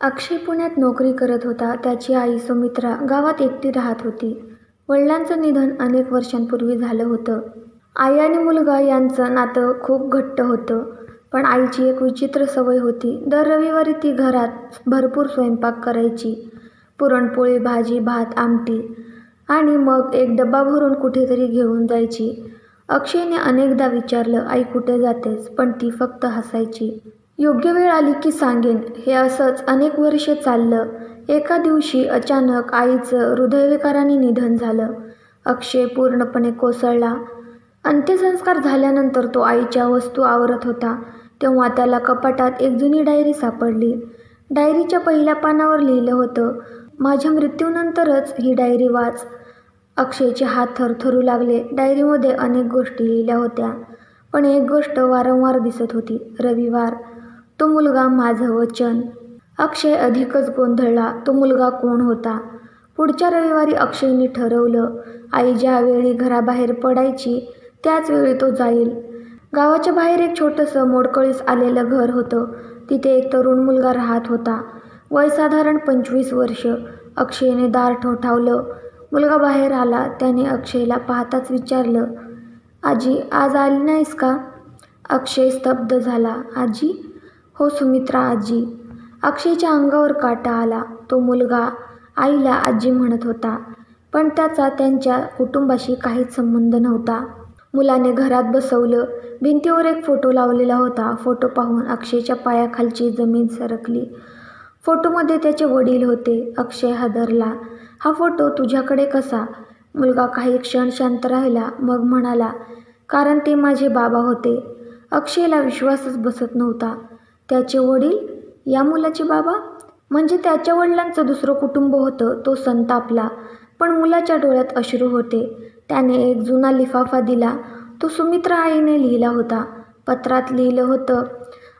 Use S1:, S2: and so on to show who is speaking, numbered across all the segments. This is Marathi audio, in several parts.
S1: अक्षय पुण्यात नोकरी करत होता. त्याची आई सुमित्रा गावात एकटी राहत होती. वडिलांचं निधन अनेक वर्षांपूर्वी झालं होतं. आई आणि मुलगा यांचं नातं खूप घट्ट होतं. पण आईची एक विचित्र सवय होती. दर रविवारी ती घरात भरपूर स्वयंपाक करायची. पुरणपोळी, भाजी, भात, आमटी आणि मग एक डबा भरून कुठेतरी घेऊन जायची. अक्षयने अनेकदा विचारलं, आई कुठे जातेस? पण ती फक्त हसायची. योग्य वेळ आली की सांगेन. हे असंच अनेक वर्षे चाललं. एका दिवशी अचानक आईचं हृदयविकाराने निधन झालं. अक्षय पूर्णपणे कोसळला. अंत्यसंस्कार झाल्यानंतर तो आईच्या वस्तू आवरत होता, तेव्हा त्याला कपाटात एक जुनी डायरी सापडली. डायरीच्या पहिल्या पानावर लिहिलं होतं, माझ्या मृत्यूनंतरच ही डायरी वाच. अक्षयचे हात थरथरू लागले. डायरीमध्ये अनेक गोष्टी लिहिल्या होत्या, पण एक गोष्ट वारंवार दिसत होती, रविवार. तो मुलगा, माझं वचन. अक्षय अधिकच गोंधळला. तो मुलगा कोण होता? पुढच्या रविवारी अक्षयने ठरवलं, आई ज्या वेळी घराबाहेर पडायची त्याच वेळी तो जाईल. गावाच्या बाहेर एक छोटंसं मोडकळीस आलेलं घर होतं. तिथे एक तरुण मुलगा राहत होता. वय साधारण 25 वर्ष. अक्षयने दार ठोठावलं. मुलगा बाहेर आला. त्याने अक्षयला पाहताच विचारलं, आजी आज आली नाहीस का? अक्षय स्तब्ध झाला. आजी? हो सुमित्रा, आजी. अक्षयच्या अंगावर काटा आला. तो मुलगा आईला आजी म्हणत होता, पण त्याचा त्यांच्या कुटुंबाशी काहीच संबंध नव्हता. मुलाने घरात बसवलं. भिंतीवर एक फोटो लावलेला होता. फोटो पाहून अक्षयच्या पायाखालची जमीन सरकली. फोटोमध्ये त्याचे वडील होते. अक्षय हादरला. हा फोटो तुझ्याकडे कसा? मुलगा काही क्षण शांत राहिला, मग म्हणाला, कारण ते माझे बाबा होते. अक्षयला विश्वासच बसत नव्हता. त्याचे वडील? या मुलाचे बाबा? म्हणजे त्याच्या वडिलांचं दुसरं कुटुंब होतं. तो संतापला, पण मुलाच्या डोळ्यात अश्रू होते. त्याने एक जुना लिफाफा दिला. तो सुमित्रा आईने लिहिला होता. पत्रात लिहिलं होतं,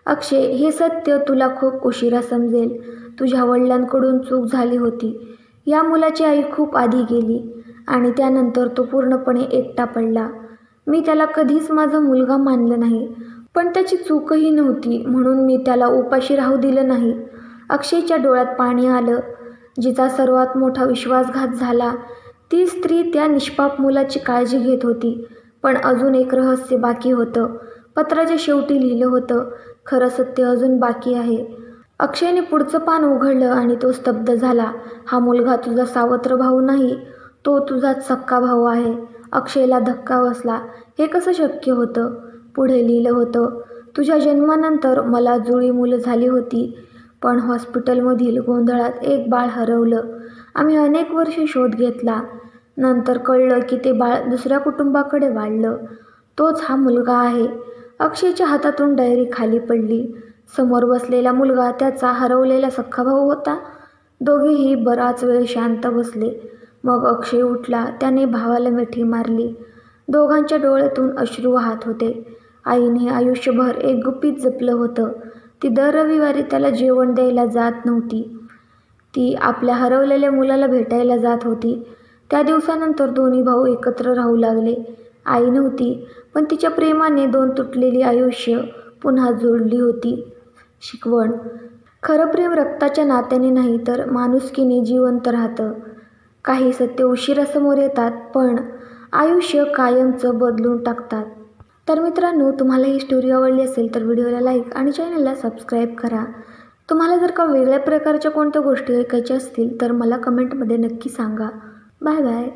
S1: अक्षय, हे सत्य तुला खूप उशिरा समजेल. तुझ्या वडिलांकडून चूक झाली होती. या मुलाची आई खूप आधी गेली आणि त्यानंतर तो पूर्णपणे एकटा पडला. मी त्याला कधीच माझा मुलगा मानलं नाही, पण त्याची चूकही नव्हती म्हणून मी त्याला उपाशी राहू दिलं नाही. अक्षयच्या डोळ्यात पाणी आलं. जिचा सर्वात मोठा विश्वासघात झाला, ती स्त्री त्या निष्पाप मुलाची काळजी घेत होती. पण अजून एक रहस्य बाकी होतं. पत्राच्या शेवटी लिहिलं होतं, खरं सत्य अजून बाकी आहे. अक्षयने पुढचं पान उघडलं आणि तो स्तब्ध झाला. हा मुलगा तुझा सावत्र भाऊ नाही, तो तुझाच सक्का भाऊ आहे. अक्षयला धक्का बसला. हे कसं शक्य होतं? पुढे लिहिलं होतं, तुझ्या जन्मानंतर मला जुळी मुलं झाली होती, पण हॉस्पिटलमधील गोंधळात एक बाळ हरवलं. आम्ही अनेक वर्षे शोध घेतला. नंतर कळलं की ते बाळ दुसऱ्या कुटुंबाकडे वाढलं. तोच हा मुलगा आहे. अक्षयच्या हातातून डायरी खाली पडली. समोर बसलेला मुलगा त्याचा हरवलेला सख्खा भाऊ होता. दोघेही बराच वेळ शांत बसले. मग अक्षय उठला. त्याने भावाला मिठी मारली. दोघांच्या डोळ्यातून अश्रू वाहत होते. आईने आयुष्यभर एक गुपित जपलं होतं. ती दर रविवारी त्याला जेवण द्यायला जात नव्हती. ती आपल्या हरवलेल्या मुलाला भेटायला जात होती. त्या दिवसानंतर दोन्ही भाऊ एकत्र राहू लागले. आई नव्हती, पण तिच्या प्रेमाने दोन तुटलेली आयुष्य पुन्हा जोडली होती. शिकवण: खरं प्रेम रक्ताच्या नात्याने नाही तर माणुसकीने जिवंत राहतं. काही सत्य उशिरा समोर येतात, पण आयुष्य कायमचं बदलून टाकतात. तर मित्रांनो, तुम्हाला ही स्टोरी आवडली असेल तर व्हिडिओला लाईक आणि चॅनलला सबस्क्राईब करा. तुम्हाला जर का वेगळ्या प्रकारच्या कोणत्या गोष्टी ऐकायच्या असतील तर मला कमेंटमध्ये नक्की सांगा. Bye bye.